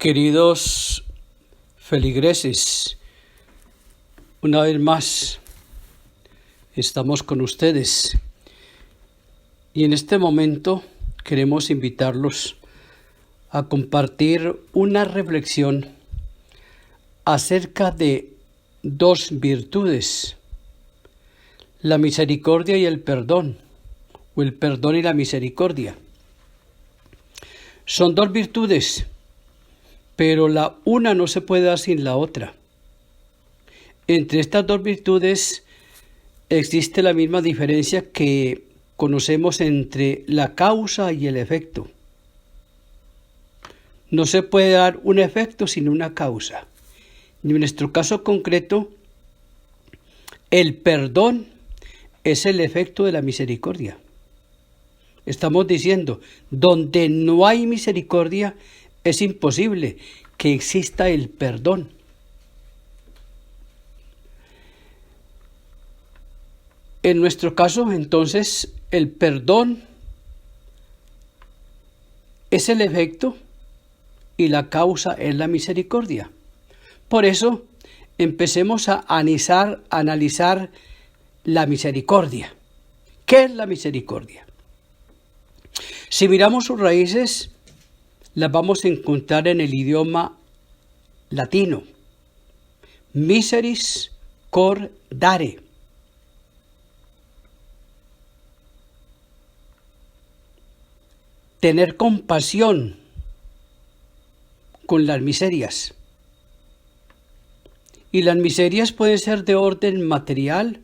Queridos feligreses, una vez más estamos con ustedes y en este momento queremos invitarlos a compartir una reflexión acerca de dos virtudes, la misericordia y el perdón, o el perdón y la misericordia. Son dos virtudes, pero la una no se puede dar sin la otra. Entre estas dos virtudes existe la misma diferencia que conocemos entre la causa y el efecto. No se puede dar un efecto sin una causa. Y en nuestro caso concreto, el perdón es el efecto de la misericordia. Estamos diciendo, donde no hay misericordia, es imposible que exista el perdón. En nuestro caso, entonces, el perdón es el efecto y la causa es la misericordia. Por eso, empecemos a analizar la misericordia. ¿Qué es la misericordia? Si miramos sus raíces, las vamos a encontrar en el idioma latino. Miseris cor dare. Tener compasión con las miserias. Y las miserias pueden ser de orden material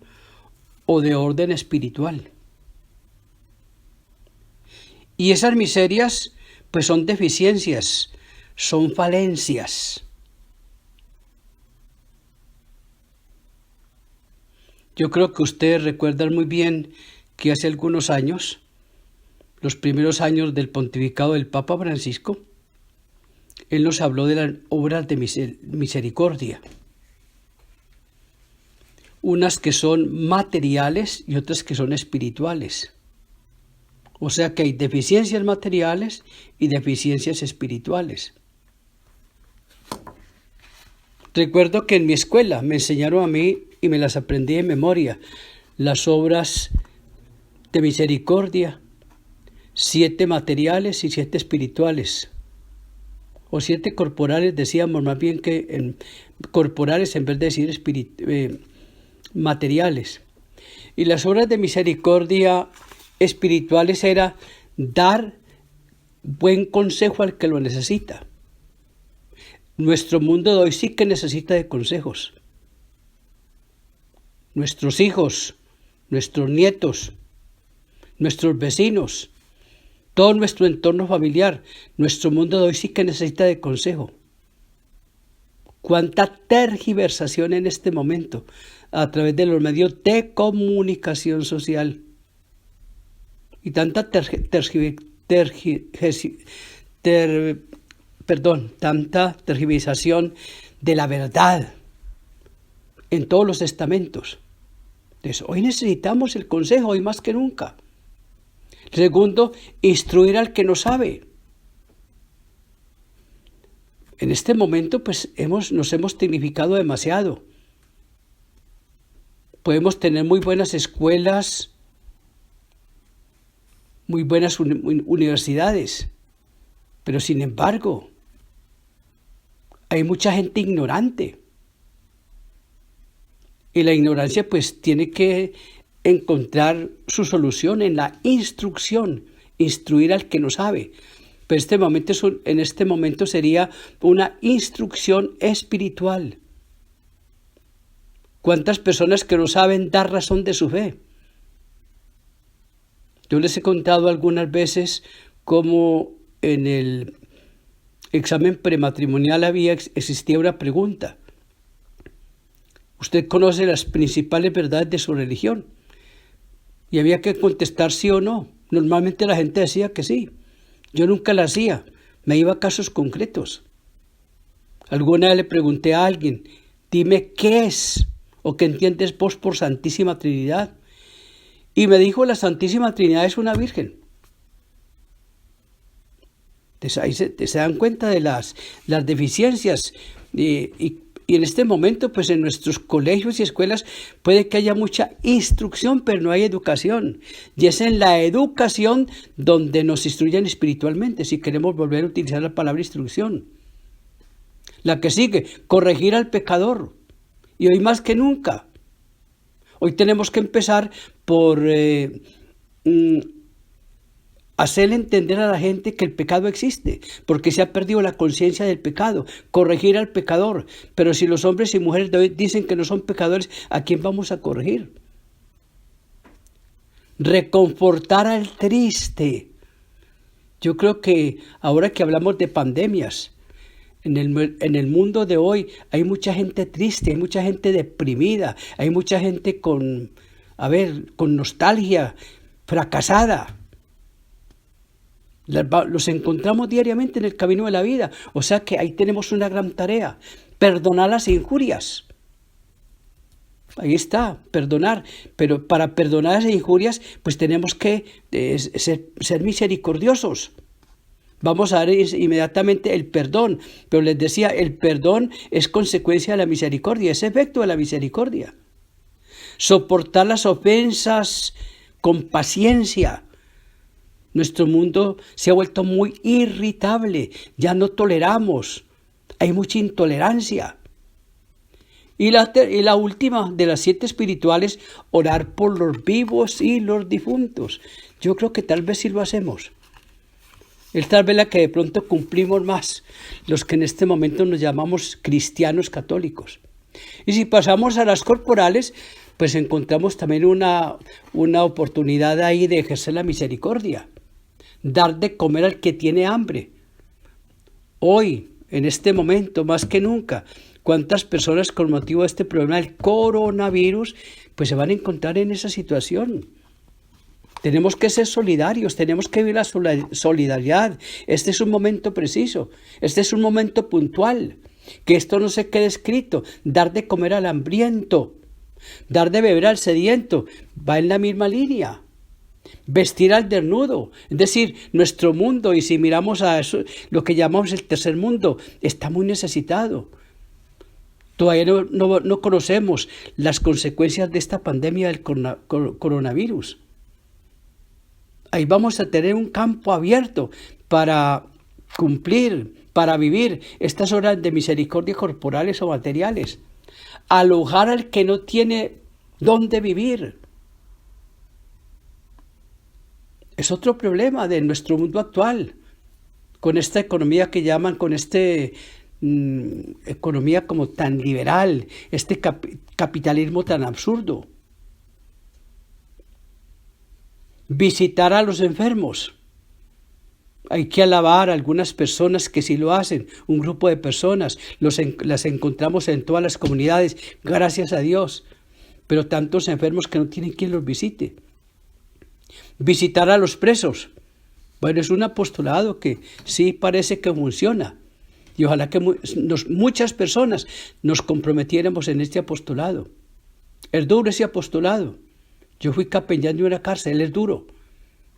o de orden espiritual. Y esas miserias pues son deficiencias, son falencias. Yo creo que ustedes recuerdan muy bien que hace algunos años, los primeros años del pontificado del Papa Francisco, él nos habló de las obras de misericordia. Unas que son materiales y otras que son espirituales. O sea que hay deficiencias materiales y deficiencias espirituales. Recuerdo que en mi escuela me enseñaron a mí y me las aprendí de memoria, las obras de misericordia, 7 materiales y 7 espirituales. O 7 corporales, decíamos más bien que corporales en vez de decir materiales. Y las obras de misericordia espirituales era dar buen consejo al que lo necesita. Nuestro mundo de hoy sí que necesita de consejos. Nuestros hijos, nuestros nietos, nuestros vecinos, todo nuestro entorno familiar, nuestro mundo de hoy sí que necesita de consejo. Cuánta tergiversación en este momento a través de los medios de comunicación social. Y tanta tanta tergiversación de la verdad en todos los estamentos. Entonces, hoy necesitamos el consejo, hoy más que nunca. Segundo, instruir al que no sabe. En este momento, pues, nos hemos tecnificado demasiado. Podemos tener muy buenas escuelas, muy buenas universidades, pero sin embargo, hay mucha gente ignorante. Y la ignorancia pues tiene que encontrar su solución en la instrucción, instruir al que no sabe. Pero en este momento sería una instrucción espiritual. ¿Cuántas personas que no saben dar razón de su fe? Yo les he contado algunas veces cómo en el examen prematrimonial existía una pregunta. ¿Usted conoce las principales verdades de su religión? Y había que contestar sí o no. Normalmente la gente decía que sí. Yo nunca la hacía. Me iba a casos concretos. Alguna vez le pregunté a alguien, dime qué es o qué entiendes vos por Santísima Trinidad. Y me dijo, la Santísima Trinidad es una virgen. Entonces, ahí se dan cuenta de las deficiencias y en este momento, pues en nuestros colegios y escuelas puede que haya mucha instrucción, pero no hay educación. Y es en la educación donde nos instruyen espiritualmente, si queremos volver a utilizar la palabra instrucción. La que sigue, corregir al pecador. Y hoy más que nunca. Hoy tenemos que empezar por hacerle entender a la gente que el pecado existe, porque se ha perdido la conciencia del pecado, corregir al pecador. Pero si los hombres y mujeres de hoy dicen que no son pecadores, ¿a quién vamos a corregir? Reconfortar al triste. Yo creo que ahora que hablamos de pandemias, en el mundo de hoy hay mucha gente triste, hay mucha gente deprimida, hay mucha gente con nostalgia, fracasada. Los encontramos diariamente en el camino de la vida. O sea que ahí tenemos una gran tarea. Perdonar las injurias. Ahí está, perdonar. Pero para perdonar las injurias, pues tenemos que ser misericordiosos. Vamos a ver inmediatamente el perdón. Pero les decía, el perdón es consecuencia de la misericordia, es efecto de la misericordia. Soportar las ofensas con paciencia. Nuestro mundo se ha vuelto muy irritable, ya no toleramos, hay mucha intolerancia. Y la última de las 7 espirituales, orar por los vivos y los difuntos. Yo creo que tal vez sí lo hacemos. Es tal vez la que de pronto cumplimos más, los que en este momento nos llamamos cristianos católicos. Y si pasamos a las corporales, pues encontramos también una oportunidad ahí de ejercer la misericordia. Dar de comer al que tiene hambre. Hoy, en este momento, más que nunca, cuántas personas con motivo de este problema del coronavirus, pues se van a encontrar en esa situación. Tenemos que ser solidarios, tenemos que vivir la solidaridad. Este es un momento preciso, este es un momento puntual. Que esto no se quede escrito. Dar de comer al hambriento, dar de beber al sediento, va en la misma línea. Vestir al desnudo, es decir, nuestro mundo, y si miramos a eso, lo que llamamos el tercer mundo, está muy necesitado. Todavía no conocemos las consecuencias de esta pandemia del coronavirus. Ahí vamos a tener un campo abierto para cumplir, para vivir estas horas de misericordia corporales o materiales. Alojar al que no tiene dónde vivir. Es otro problema de nuestro mundo actual, con esta economía que llaman, con economía como tan liberal, este capitalismo tan absurdo. Visitar a los enfermos. Hay que alabar a algunas personas que sí lo hacen, un grupo de personas, las encontramos en todas las comunidades, gracias a Dios, pero tantos enfermos que no tienen quien los visite. Visitar a los presos. Bueno, es un apostolado que sí parece que funciona. Y ojalá que muchas personas nos comprometiéramos en este apostolado. Es duro ese apostolado. Yo fui capellán de una cárcel, es duro,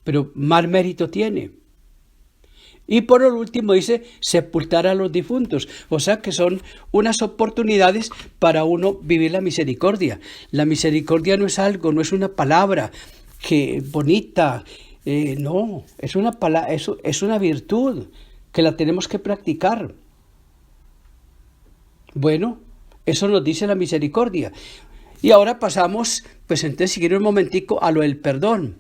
pero más mérito tiene. Y por último dice, sepultar a los difuntos. O sea que son unas oportunidades para uno vivir la misericordia. La misericordia no es algo, no es una palabra que bonita, no, es una virtud que la tenemos que practicar. Bueno, eso nos dice la misericordia. Y ahora pasamos, pues entonces seguir un momentico a lo del perdón.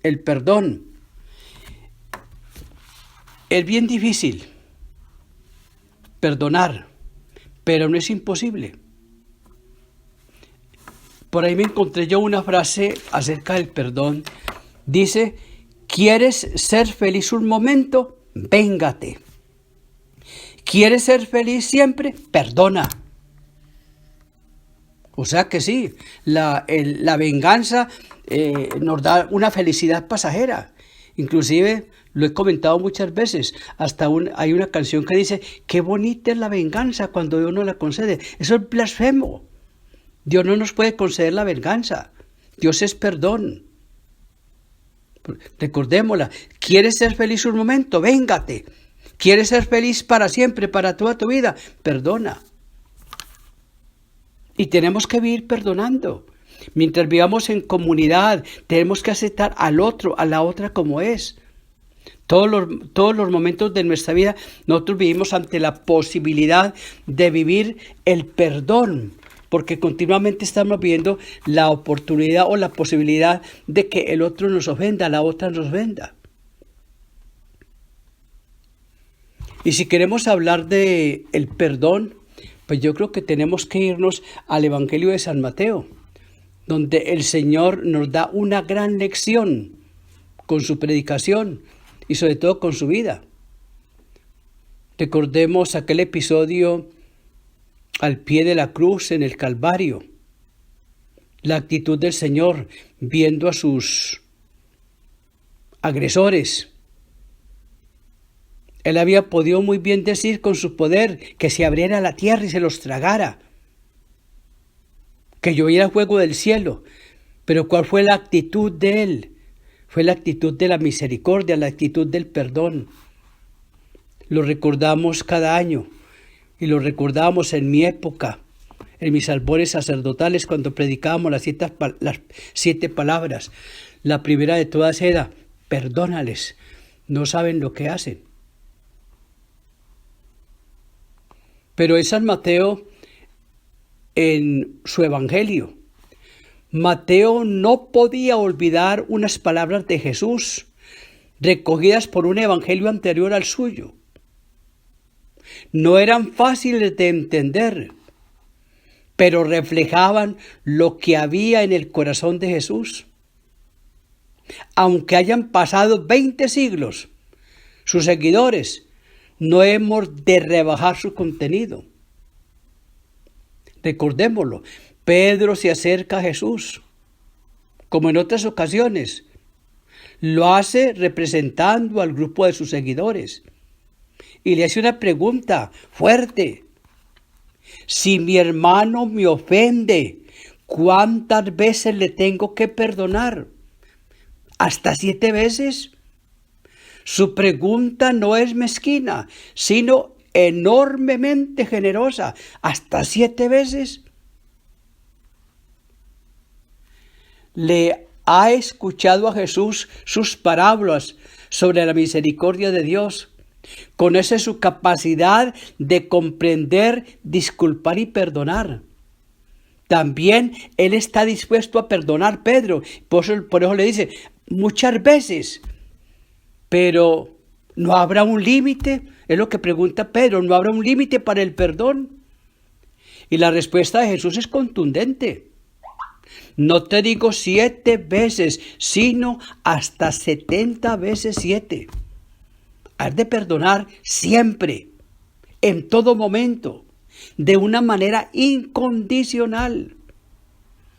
El perdón. Es bien difícil perdonar, pero no es imposible. Por ahí me encontré yo una frase acerca del perdón. Dice, ¿quieres ser feliz un momento? Véngate. ¿Quieres ser feliz siempre? Perdona. O sea que sí, la venganza nos da una felicidad pasajera. Inclusive, lo he comentado muchas veces, hay una canción que dice, qué bonita es la venganza cuando Dios nos la concede. Eso es blasfemo. Dios no nos puede conceder la venganza. Dios es perdón. Recordémosla. ¿Quieres ser feliz un momento? Véngate. ¿Quieres ser feliz para siempre, para toda tu vida? Perdona. Y tenemos que vivir perdonando. Mientras vivamos en comunidad, tenemos que aceptar al otro, a la otra como es. Todos los momentos de nuestra vida, nosotros vivimos ante la posibilidad de vivir el perdón, porque continuamente estamos viviendo la oportunidad o la posibilidad de que el otro nos ofenda, la otra nos ofenda. Y si queremos hablar de el perdón, pues yo creo que tenemos que irnos al Evangelio de San Mateo, donde el Señor nos da una gran lección con su predicación y sobre todo con su vida. Recordemos aquel episodio al pie de la cruz en el Calvario, la actitud del Señor viendo a sus agresores. Él había podido muy bien decir con su poder que se abriera la tierra y se los tragara, que lloviera fuego del cielo. Pero ¿cuál fue la actitud de él? Fue la actitud de la misericordia, la actitud del perdón. Lo recordamos cada año y lo recordamos en mi época, en mis albores sacerdotales, cuando predicábamos las 7 palabras. La primera de todas era: perdónales, no saben lo que hacen. Pero es San Mateo en su Evangelio. Mateo no podía olvidar unas palabras de Jesús recogidas por un evangelio anterior al suyo. No eran fáciles de entender, pero reflejaban lo que había en el corazón de Jesús. Aunque hayan pasado 20 siglos, sus seguidores no hemos de rebajar su contenido. Recordémoslo, Pedro se acerca a Jesús, como en otras ocasiones. Lo hace representando al grupo de sus seguidores y le hace una pregunta fuerte. Si mi hermano me ofende, ¿cuántas veces le tengo que perdonar? ¿Hasta 7 veces? Su pregunta no es mezquina, sino enormemente generosa. ¿Hasta 7 veces? Le ha escuchado a Jesús sus parábolas sobre la misericordia de Dios. Conoce su capacidad de comprender, disculpar y perdonar. También Él está dispuesto a perdonar a Pedro. Por eso le dice, muchas veces. Pero ¿no habrá un límite? Es lo que pregunta Pedro. ¿No habrá un límite para el perdón? Y la respuesta de Jesús es contundente. No te digo 7 veces, sino hasta 70 veces 7. Has de perdonar siempre, en todo momento, de una manera incondicional.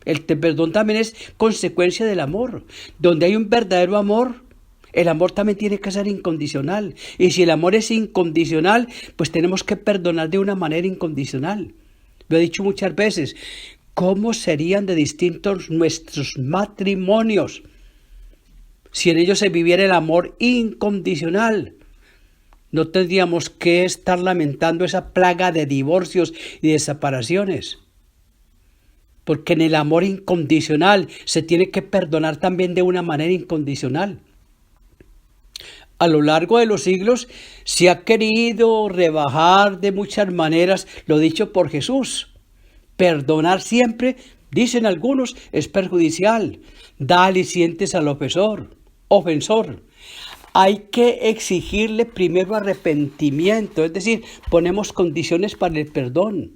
El perdón también es consecuencia del amor. Donde hay un verdadero amor, el amor también tiene que ser incondicional. Y si el amor es incondicional, pues tenemos que perdonar de una manera incondicional. Lo he dicho muchas veces. ¿Cómo serían de distintos nuestros matrimonios si en ellos se viviera el amor incondicional? No tendríamos que estar lamentando esa plaga de divorcios y de separaciones. Porque en el amor incondicional se tiene que perdonar también de una manera incondicional. A lo largo de los siglos se ha querido rebajar de muchas maneras lo dicho por Jesús. Perdonar siempre, dicen algunos, es perjudicial. Da alicientes al ofensor. Hay que exigirle primero arrepentimiento, es decir, ponemos condiciones para el perdón.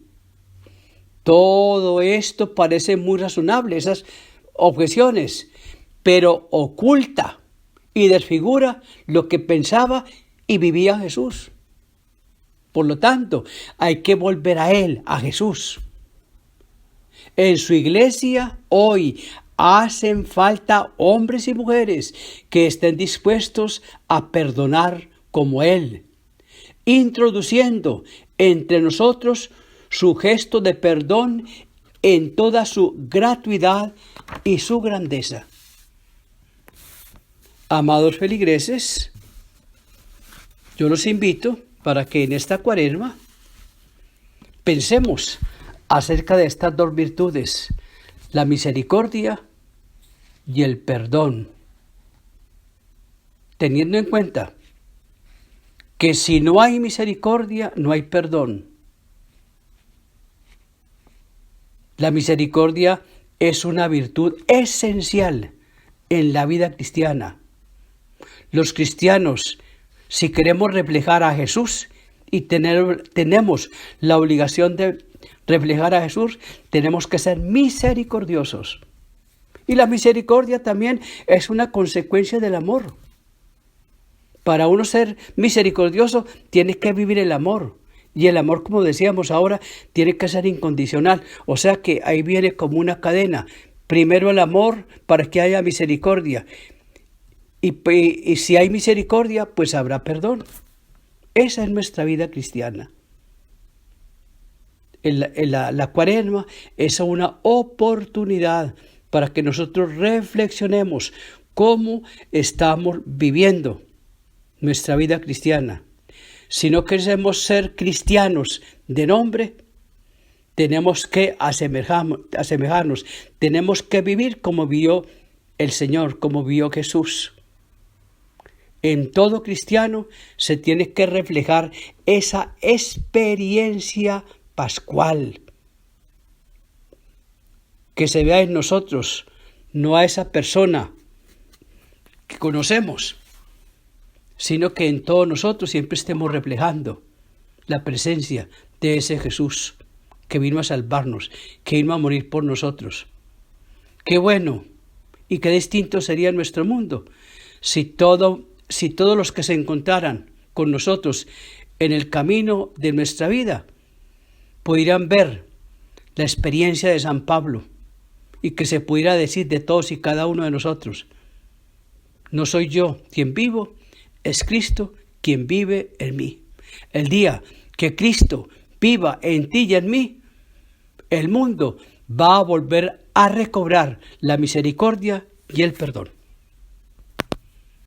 Todo esto parece muy razonable, esas objeciones, pero oculta y desfigura lo que pensaba y vivía Jesús. Por lo tanto, hay que volver a Él, a Jesús. En su iglesia hoy hacen falta hombres y mujeres que estén dispuestos a perdonar como Él, introduciendo entre nosotros su gesto de perdón en toda su gratuidad y su grandeza. Amados feligreses, yo los invito para que en esta Cuaresma pensemos acerca de estas dos virtudes, la misericordia y el perdón, teniendo en cuenta que si no hay misericordia, no hay perdón. La misericordia es una virtud esencial en la vida cristiana. Los cristianos, si queremos reflejar a Jesús y tenemos la obligación de reflejar a Jesús, tenemos que ser misericordiosos. Y la misericordia también es una consecuencia del amor. Para uno ser misericordioso, tiene que vivir el amor. Y el amor, como decíamos ahora, tiene que ser incondicional. O sea que ahí viene como una cadena. Primero el amor para que haya misericordia. Y si hay misericordia, pues habrá perdón. Esa es nuestra vida cristiana. La Cuaresma es una oportunidad para que nosotros reflexionemos cómo estamos viviendo nuestra vida cristiana. Si no queremos ser cristianos de nombre, tenemos que asemejarnos, tenemos que vivir como vivió el Señor, como vivió Jesús. En todo cristiano se tiene que reflejar esa experiencia pascual, que se vea en nosotros, no a esa persona que conocemos, sino que en todos nosotros siempre estemos reflejando la presencia de ese Jesús que vino a salvarnos, que vino a morir por nosotros. Qué bueno y qué distinto sería nuestro mundo si todos los que se encontraran con nosotros en el camino de nuestra vida pudieran ver la experiencia de San Pablo y que se pudiera decir de todos y cada uno de nosotros: no soy yo quien vivo, es Cristo quien vive en mí. El día que Cristo viva en ti y en mí, el mundo va a volver a recobrar la misericordia y el perdón.